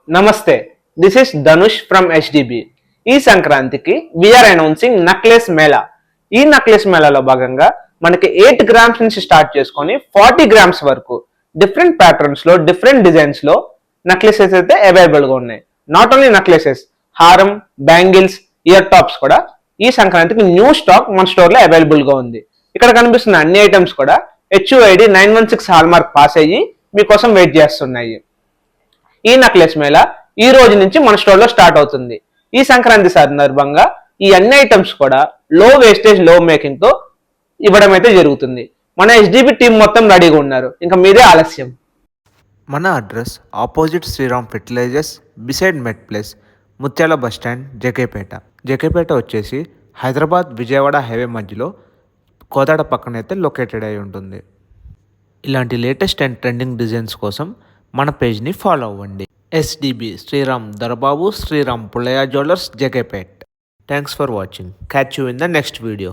నమస్తే, this is Dhanush from HDB. ఈ సంక్రాంతికి వీఆర్ అనౌన్సింగ్ నక్లెస్ మేళా. ఈ నక్లెస్ మేళాలో భాగంగా మనకి 8 గ్రామ్స్ నుంచి స్టార్ట్ చేసుకొని 40 గ్రామ్స్ వరకు డిఫరెంట్ ప్యాటర్న్స్ లో డిఫరెంట్ డిజైన్స్ లో నక్లెసెస్ అయితే అవైలబుల్ గా ఉన్నాయి. నాట్ ఓన్లీ నక్లెసెస్, హారం, బ్యాంగిల్స్, ఇయర్ టాప్స్ కూడా ఈ సంక్రాంతికి న్యూ స్టాక్ మన స్టోర్ లో అవైలబుల్ గా ఉంది. ఇక్కడ కనిపిస్తున్న అన్ని ఐటమ్స్ కూడా HUID 916 హాల్ మార్క్ పాస్ అయ్యి మీకోసం వెయిట్ చేస్తున్నాయి. ఈ నక్లెస్ మేళా ఈ రోజు నుంచి మన స్టోర్ లో స్టార్ట్ అవుతుంది. ఈ సంక్రాంతి సందర్భంగా ఈ అన్ని ఐటమ్స్ కూడా లో వేస్టేజ్ లో మేకింగ్ తో ఇవ్వడం అయితే జరుగుతుంది. మన HDB టీం మొత్తం రెడీగా ఉన్నారు, ఇంకా మీదే ఆలస్యం. మన address opposite Shriram fertilisers beside met place, Muthyala bus stand, Jakepeta వచ్చేసి హైదరాబాద్ విజయవాడ హైవే మధ్యలో కోదాడ పక్కనైతే లొకేటెడ్ అయి ఉంటుంది. ఇలాంటి లేటెస్ట్ అండ్ ట్రెండింగ్ డిజైన్స్ కోసం మన పేజ్ని ఫాలో అవ్వండి. SDB Sriram Dorababu, Sriram Pullaiah jewellers, Jakepet. Thanks for watching. Catch you in the next video.